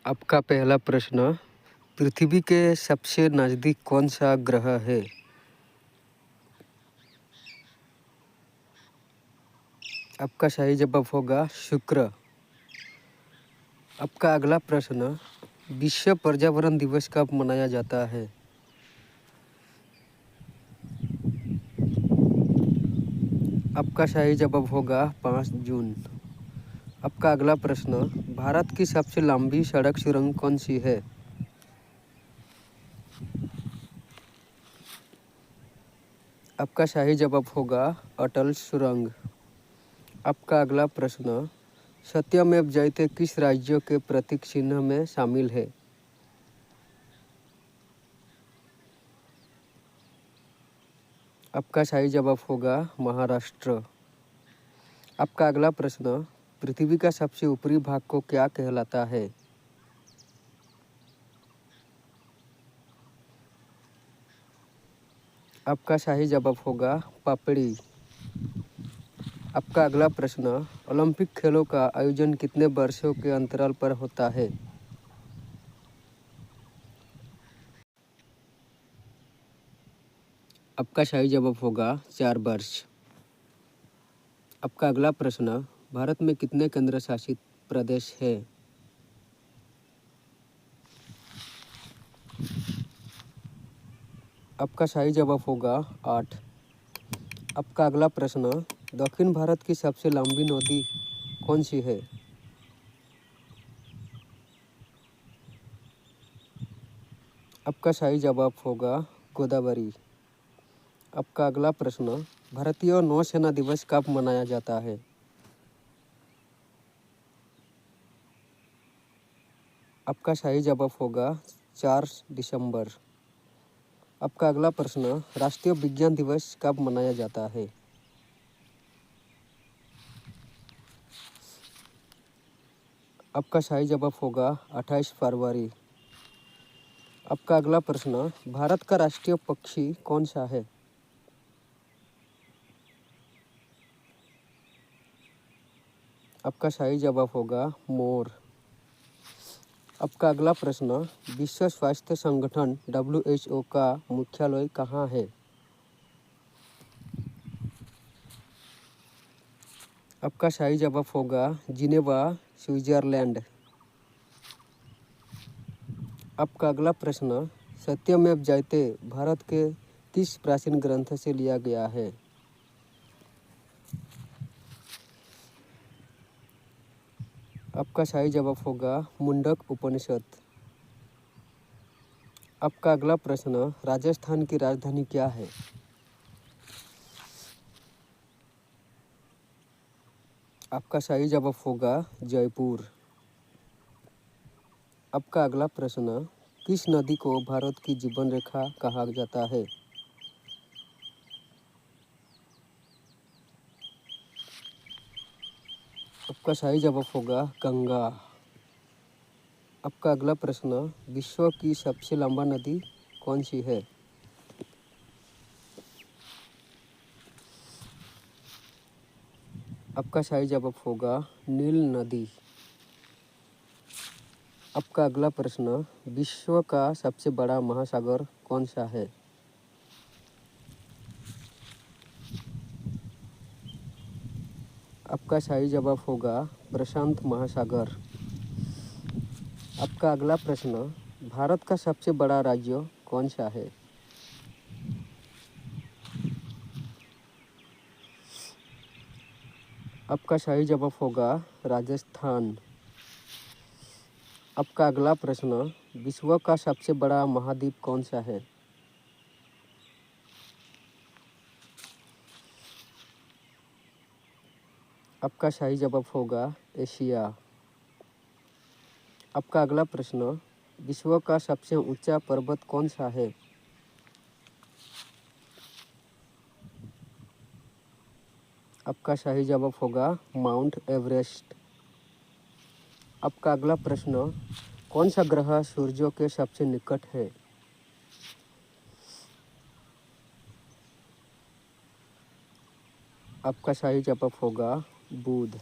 आपका पहला प्रश्न, पृथ्वी के सबसे नज़दीक कौन सा ग्रह है? आपका सही जवाब होगा शुक्र। आपका अगला प्रश्न, विश्व पर्यावरण दिवस कब मनाया जाता है? आपका सही जवाब होगा 5 जून। आपका अगला प्रश्न, भारत की सबसे लंबी सड़क सुरंग कौन सी है? आपका सही जवाब होगा अटल सुरंग। आपका अगला प्रश्न, सत्यमेव जयते किस राज्य के प्रतीक चिन्ह में शामिल है? आपका सही जवाब होगा महाराष्ट्र। आपका अगला प्रश्न, पृथ्वी का सबसे ऊपरी भाग को क्या कहलाता है? आपका सही जवाब होगा पापड़ी। आपका अगला प्रश्न, ओलंपिक खेलों का आयोजन कितने वर्षों के अंतराल पर होता है? आपका सही जवाब होगा 4 वर्ष। आपका अगला प्रश्न, भारत में कितने केंद्र शासित प्रदेश हैं? आपका सही जवाब होगा 8। आपका अगला प्रश्न, दक्षिण भारत की सबसे लंबी नदी कौन सी है? आपका सही जवाब होगा गोदावरी। आपका अगला प्रश्न, भारतीय नौसेना दिवस कब मनाया जाता है? आपका सही जवाब होगा 4 दिसंबर। आपका अगला प्रश्न, राष्ट्रीय विज्ञान दिवस कब मनाया जाता है? आपका सही जवाब होगा 28 फरवरी। आपका अगला प्रश्न, भारत का राष्ट्रीय पक्षी कौन सा है? आपका सही जवाब होगा मोर। आपका अगला प्रश्न, विश्व स्वास्थ्य संगठन WHO का मुख्यालय कहाँ है? आपका सही जवाब होगा जिनेवा, स्विट्जरलैंड। आपका अगला प्रश्न, सत्यमेव जयते भारत के किस प्राचीन ग्रंथ से लिया गया है? आपका सही जवाब होगा मुंडक उपनिषद। आपका अगला प्रश्न, राजस्थान की राजधानी क्या है? आपका सही जवाब होगा जयपुर। आपका अगला प्रश्न, किस नदी को भारत की जीवन रेखा कहा जाता है? आपका सही जवाब होगा गंगा। आपका अगला प्रश्न, विश्व की सबसे लंबा नदी कौन सी है? आपका सही जवाब होगा नील नदी। आपका अगला प्रश्न, विश्व का सबसे बड़ा महासागर कौन सा है? आपका सही जवाब होगा प्रशांत महासागर। आपका अगला प्रश्न, भारत का सबसे बड़ा राज्य कौन सा है? आपका सही जवाब होगा राजस्थान। आपका अगला प्रश्न, विश्व का सबसे बड़ा महाद्वीप कौन सा है? आपका सही जवाब होगा एशिया। आपका अगला प्रश्न, विश्व का सबसे ऊंचा पर्वत कौन सा है? आपका सही जवाब होगा माउंट एवरेस्ट। आपका अगला प्रश्न, कौन सा ग्रह सूर्य के सबसे निकट है? आपका सही जवाब होगा बुध।